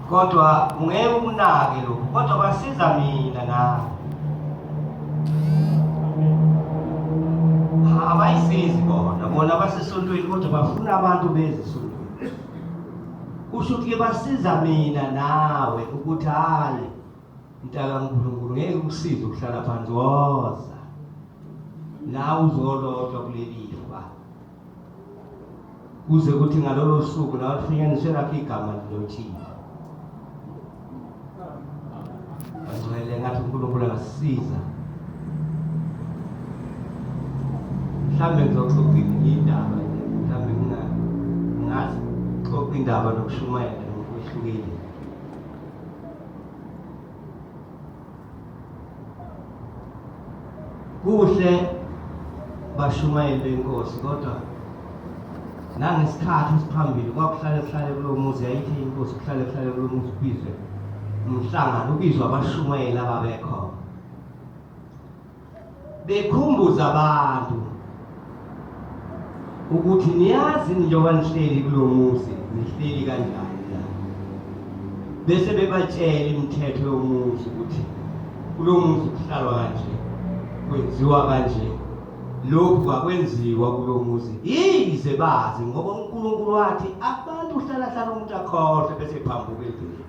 kodwa ungeke ukunake lokho, kodwa basiza mina nawe. Abayisizi bona basesontweni kodwa bafuna abantu bezisontweni. Kusho ukuthi basiza mina nawe ukuthi hayi mntaka uNkulunkulu ngeke usize ukuhlala phansi woza nawe uzolotshwa kuleli fa kuze kuthi ngalolo suku nawe ufinyaniswe lapho igama lilotshiwe. Ngicela ngathi uNkulunkulu angasisiza. Mhlawumbe ngizoxoxa indaba, mhlawumbe ngazi xoxa indaba nokushumayela ngokwehlukile. Kuhle bashumayele inkosi kodwa nangesikhathi esiphambili kwakuhlale kulowo muzi yayithi inkosi kuhlale kulowo muzi ubizwe umhlangano ubizwa abashumayeli ababekhona bekhumbuza abantu ukuthi niyazi njengoba nihleli kulowo muzi nihleli kanjani la, bese bebatshela imithetho yomuzi ukuthi kulowo muzi kuhlalwa kanje, kwenziwa kanje, lokhu akwenziwa kulowo muzi. Yize bazi ngoba uNkulunkulu wathi abantu uhlala umuntu akhohle bese phambuka endlini.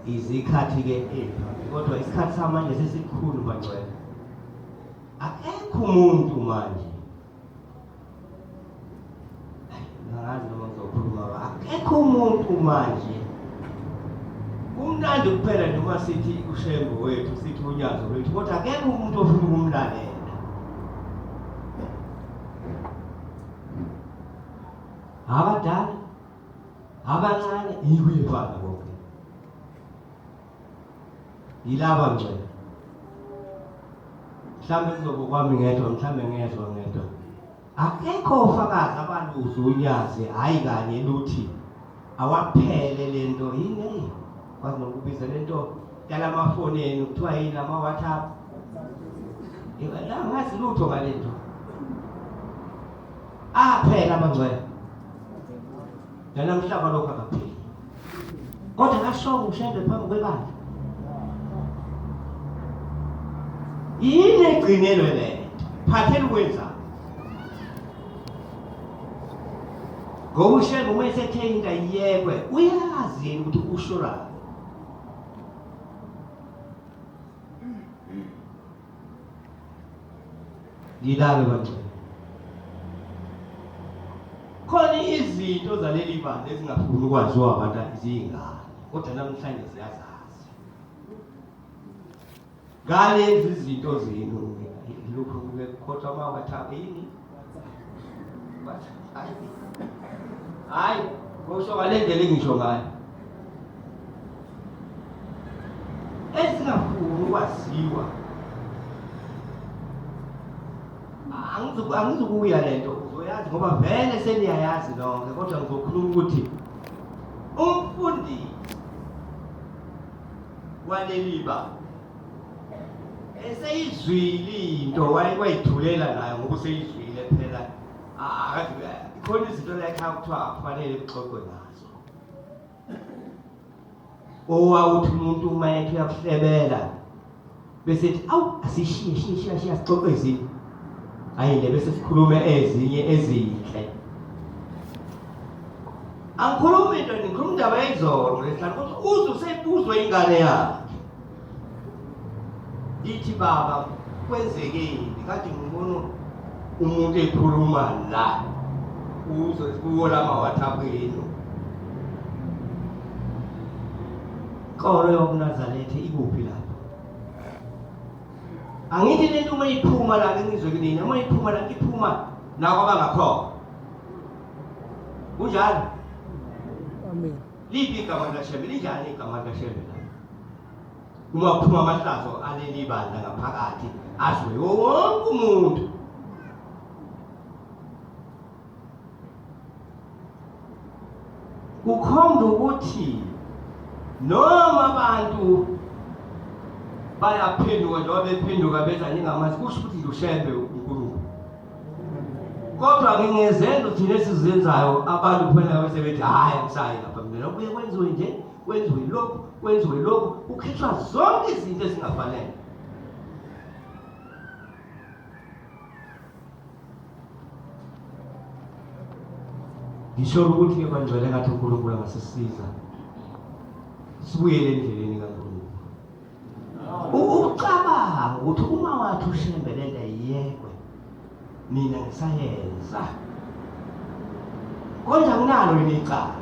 Izikhathi ke ephambi kodwa isikhathi samanje sesikhulu bangcwele. Akekho umuntu manje. Ngazi noma ngizokhuluma akekho umuntu manje. Kumnandi kuphela noma sithi uShembe wethu sithi uNyazo wethu kodwa akekho umuntu ofuna ukumlalela. Abadala abancane yikuyefana konke. Yilaba ngcwele. Mhlawumbe kuzoba kwami ngedwa, mhlawumbe ngezwa ngedwa. Akekho ofakazi abaluzi uNyazi hayi kanye luthi awaphele lento yini kwazi nokubiza lento yalamafoni enu kuthiwa yini ama WhatsApp. La ngazi lutho ngalento. Aphela abangcwele. Namhlanje lokho akapheli. Kodwa kasho uShembe phambi kwebandla. Yini egcinelwe le? Phathela ukwenza. Ngoba uShembe uma esethe into ayiyekwe uyazi yini ukuthi ushora. Ngilale bangcwele. Khona izinto zaleli bandla ezingafuni ukwaziwa abantu izingane kodwa namhlanje siyazazi. Ngalezi zinto zenu lokhu bekhothwa ama WhatsApp yini? Hayi, kusho ngalendlela engisho ngayo. Ezingafuni ukwaziwa. Angizukuya lento uzoyazi ngoba vele seniyayazi lonke kodwa ngizokhuluma ukuthi umfundi waleliba eseyizwile into wayithulela nayo ngoba useyizwile phela khona izinto lekhaya kuthiwa kufanele kuxoxwe ngazo. Owawuthi umuntu uma ethi uyakuhlebela bese ethi awu asishiye sixoxe izinto. Ayile bese sikhulume ezinye ezinhle. Angikhulumi into ngikhuluma indaba yezolo lehlala ukuthi uze usebuzwe ingane yakhe. Ithi baba kwenzekeni kade ngibona umuntu ekhuluma la. Uze kuwola ama WhatsApp yenu. Qolo yokuNazaretha ikuphi lapho? Angithi lento uma iphuma la ngizwe kunini, uma iphuma la iphuma nawo abangakho. Kunjalo? Amen. Lipi igama likaShembe linjani igama likaShembe la? Uma kuphuma amahlazo aleli bandla ngaphakathi azwe wonke umuntu. Kukhomba ukuthi noma abantu bayaphenduka njengoba bephenduka beza njengamazi kusho ukuthi uShembe uNkulunkulu. Kodwa ngingezenzo thina esizenzayo abantu kuphela bese bethi hayi akusayi lapha mina kuye kwenziwe nje kwenziwe lokhu ukhethwa zonke izinto ezingafanele. Ngisho ukuthi ebangcwele ngathi uNkulunkulu angasisiza sibuyele endleleni kaNkulunkulu. Ucabanga ukuthi uma wathi ushembe lento ayiyekwe mina ngisayenza konje nginalo icala.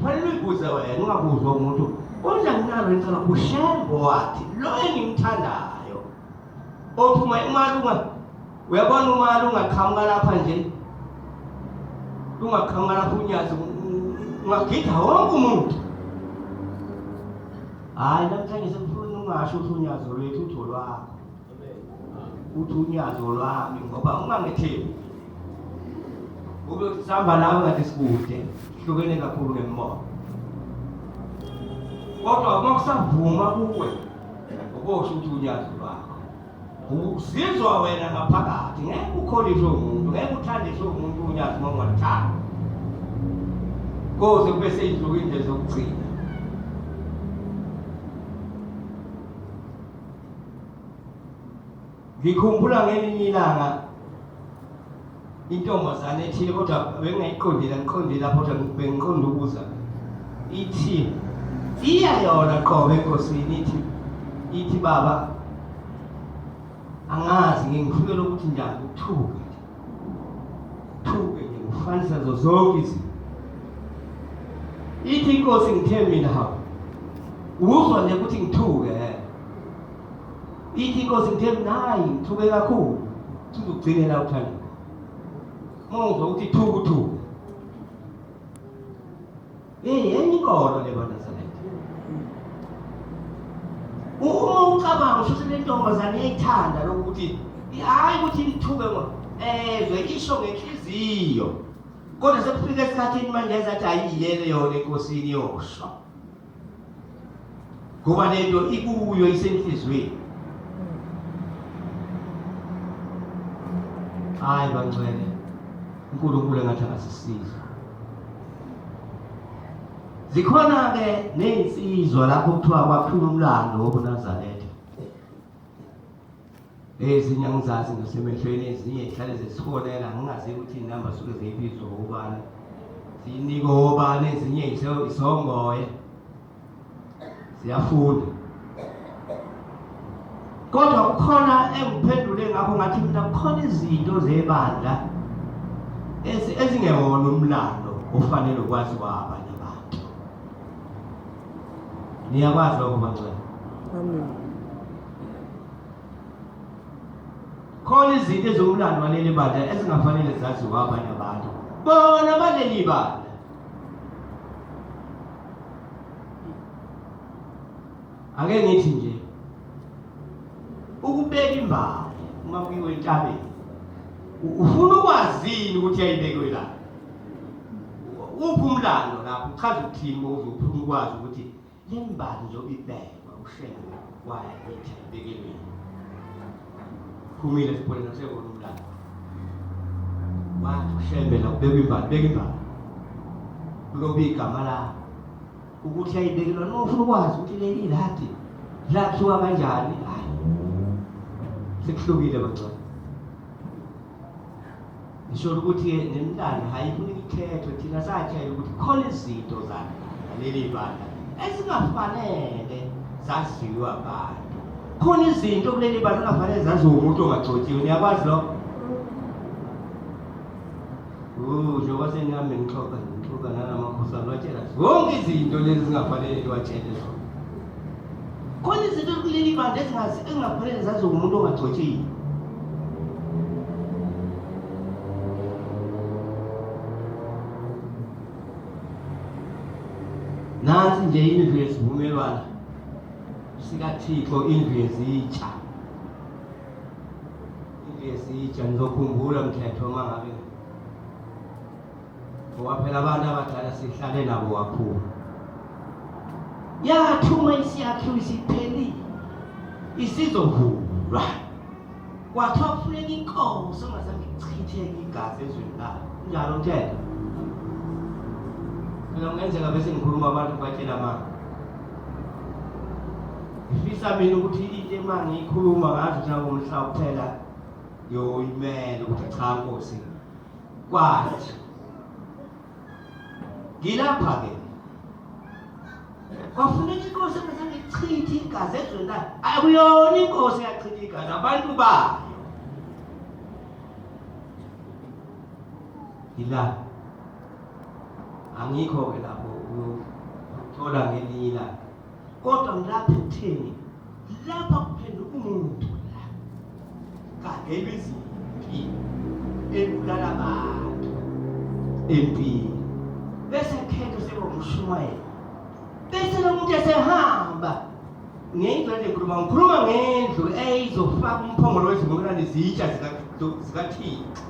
Fanele uyibuze wena ungabuzwa umuntu konje nginalo icala ushembe wathi lo engimthandayo ophuma imalunga uyabona umalunga qhamuka lapha nje ungaqhamuka lapha unyazi ungagida wonke umuntu. Hayi namhlanje sekufuna ungasho ukuthi unyazo lwethu utho lwakho. Uthi unyazo lwami ngoba ungangethembi. Ube usihamba nawe ngathi sikude hlukene kakhulu nemoya. Kodwa uma kusavuma kuwe ukusho ukuthi unyazo lwakho. Usizwa wena ngaphakathi ngeke ukholiswe umuntu ngeke uthandiswe umuntu unyazo uma ungathanda. Koze kube seyidluka indlela zokugcina. Ngikhumbula ngelinye ilanga intombazane ethile kodwa bengayiqondile lapho kodwa bengiqonda ukuza ithi iya yona qobe enkosini ithi baba angazi ngifikela ukuthi njani ukuthuka nje ufanisa zonke izinto. Ithi inkosi ngithe mina hawu uzwa nje ukuthi ngithuke. Ithi inkosi ngithe mina hayi ngithuke kakhulu sizogcinela uthando. Mongizwa ukuthi thuku yenye inkolo le bana salethu. Uma ucabanga ukuthi le ntombazane iyayithanda lokuthi hayi ukuthi ngithuke ezwe isho ngenhliziyo. Kodwa sekufika esikhathini manje ezathi ayiyele yona enkosini yosho. Ngoba lento ikuyo isenhlizweni. Hayi bangcwele uNkulunkulu engathi angasisiza. Zikhona ke nezinsizwa lapho kuthiwa kwaphuma umlando wobuNazaretha. Ezinye ngizazi ngasemehlweni ezinye ihlale zesifonela ngingazi ukuthi inamba suke ziyibizwa ubani. Sinike obani ezinye isongoye. Siyafunda. Kodwa kukhona engiphendule ngakho ngathi mina kukhona izinto zebandla ezingewona umlando ofanele ukwazi kwabanye abantu. Niyakwazi lokho bangcwele? Amen. Khona izinto ezomlando waleli bandla ezingafanele zazi kwabanye abantu. Bona baleli bandla. Ake ngithi nje ukubeka imbali uma kuyiwe entabeni ufuna ukwazini ukuthi yayibekwe la. Uphi umlando lapho uchaza ukuthini ufuna ukwazi ukuthi le mbali njengoba ibekwa ushembe waya ebekelweni. Kumile sibone nasebona umlando. Wathi ushembe la ubeka imbali beka imbali. Kulobe igama la ukuthi yayibekelwa noma ufuna ukwazi ukuthi leli lathi lakhiwa kanjani. Sekuhlukile bangcwele. Ngisho ukuthi nemlando hayifuni ikhethwe thina satshela ukuthi khona izinto zaleli bandla ezingafanele zaziwa abantu. Khona izinto kuleli bandla engafanele zaziwe umuntu ongagcotshiwe. Niyakwazi lokho? Njengoba sengihambe ngixoxa nanamakhosana watshela zonke izinto lezi zingafanele liwatshele zona. Khona izinto kuleli bandla ezingafanele zaziwe umuntu ongagcotshiwe. Nansi nje indlu yesivumelwano sikaThixo, indlu yezitsha. Indlu yezitsha nizokhumbula mthetho uma ngabe ngoba phela abantu abadala sihlale nabo kakhulu. Yathuma isiyakhiwo isiphelile isizovulwa. kwathiwa kufuneka inkosi ongazange ichitheke igazi ezweni layo. Kunjalo umthetho. Mina kungenzeka bese ngikhuluma abantu batshela amanga. Ngifisa mina ukuthi into uma ngiyikhuluma ngazo njengomhla kuphela yoyimele ukuthi cha Nkosi kwathi ngilapha-ke kwafuneka inkosi engazange ichithe igazi ezweni layo. Akuyona inkosi eyachitha igazi, abantu bayo. Yila angikho-ke lapho uyothola ngelinye ilanga, kodwa ngilapha ekutheni lapha kuphenduka umuntu la kagelwa izimpi ebulala abantu empini, bese khetha sebongumshumayeli, bese lo muntu esehamba ngendlu ngikhuluma ngendlu eyizofaka umphongolo wezivumelwano izitsha zikaThixo.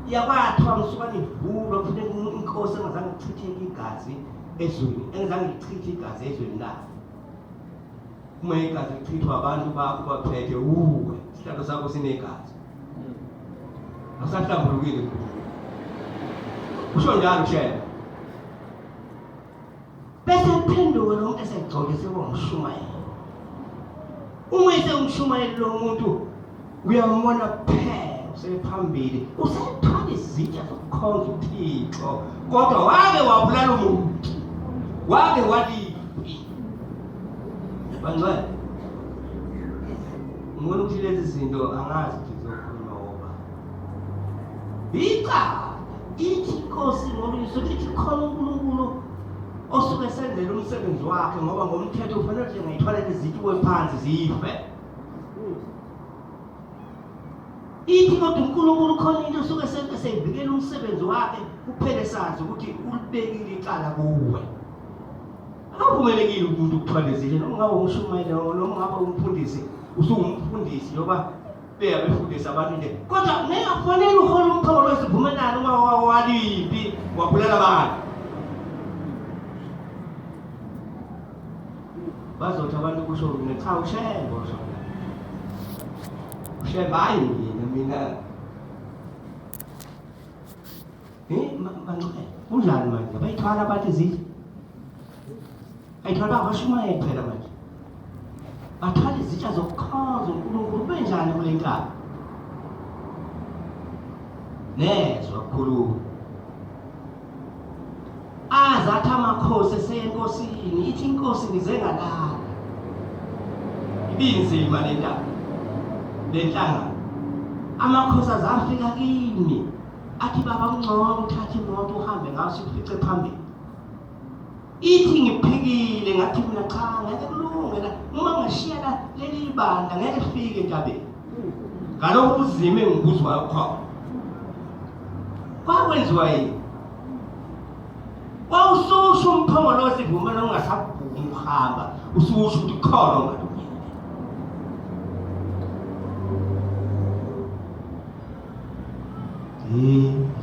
Yakwathiwa ngisuka nivulwa kufuneka inkosi engazange ichitheke igazi ezweni, engazange ichithe igazi ezweni layo. Uma igazi lichithwa abantu bakho baphethe uwe isihlalo sakho sinegazi, akusahlambulukile. Kusho njalo shela. Bese kuphenduka lo muntu esegcoke sebongumshumayeli. Uma esengumshumayeli lo muntu uyambona phela usephambili, usethwala izitsha zokukhonza uThixo, kodwa wake wabulala umuntu, wake waliphi. Bangcwele, ngibona ukuthi lezi zinto angazi ukuthi zizokhulunywa ngoba icala ithi inkosi ngolungiso lithi khona uNkulunkulu osuke esenzela umsebenzi wakhe, ngoba ngomthetho ufanele nje ngayithwalela izitsha phansi zife. Ithi kodwa uNkulunkulu khona into osuke eseyivikela umsebenzi wakhe kuphele sazi ukuthi ulibekile icala kuwe. Akuvumelekile umuntu ukuthwala izitsha, noma ngabe umshumayeli noma ngabe umfundisi, usungumfundisi noma beya befundisa abantu nje, kodwa ngingafanele uhola umphongolo wesivumelwano uma waliphi wabulala abantu. Bazothi abantu kusho mina cha ushembo shona. Ushemba hayi mina. Manje unjani manje? Bayithwala abantu izitsha. Ayithwala abashumayeli phela manje. Bathwala izitsha zokukhonza uNkulunkulu, benjani kule nkaba? Nezwa kukhuluma. Azathi amakhosi eseyenkosini, ithi inkosi ngize ngalala. Ibinzima le ndaba, le nhlangano. Amakhosi azafika kimi, athi baba ungcono uthathe imoto uhambe ngaso ufice phambili. Ithi ngiphikile ngathi mina cha ngeke kulunge la, uma ngashiya leli banda ngeke lifike entabeni. Ngalokho uzime ngibuzwa khona. Kwakwenziwa yini? Wawususho umphongolo wesivumelwano ungasabhumi ukuhamba, ususho ukuthi khona ongalungile.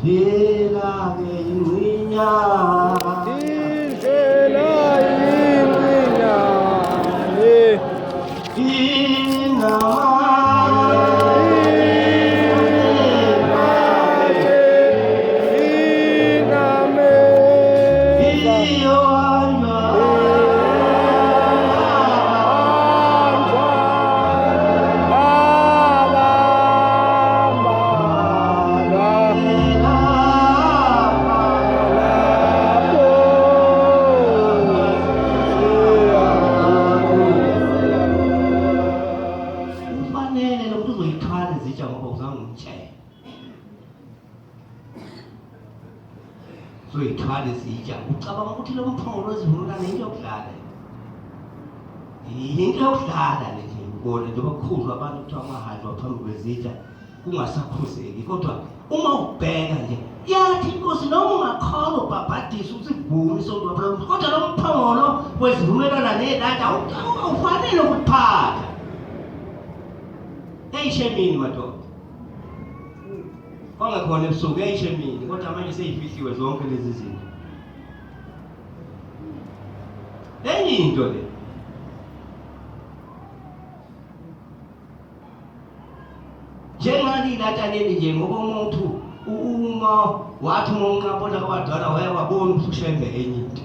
Indlela-ke ingcinya, indlela zoyithwala izitsha. Ucabanga ukuthi lo mphongolo wesivumelwano into yokudlala, into yokudlala le nje. Ubona njengoba kukhuzwa abantu kuthiwa amahanjwa phambi kwezitsha kungasakhuzeki, kodwa uma ubheka nje yathi inkosi noma ungakholwa ubhabhadisa usivume isondwapha, kodwa lo mphongolo wesivumelwano nedada awufanele ukuphatha. Eyishemini madoda, ongekhona ebusuku eyishemini, kodwa manje seyifihliwe zonke lezi zinto. Enye into le uqalile atshaleni nje ngoba umuntu uma wathi uma unqaphela kwadala waya wabona ukuthi ushembe enye into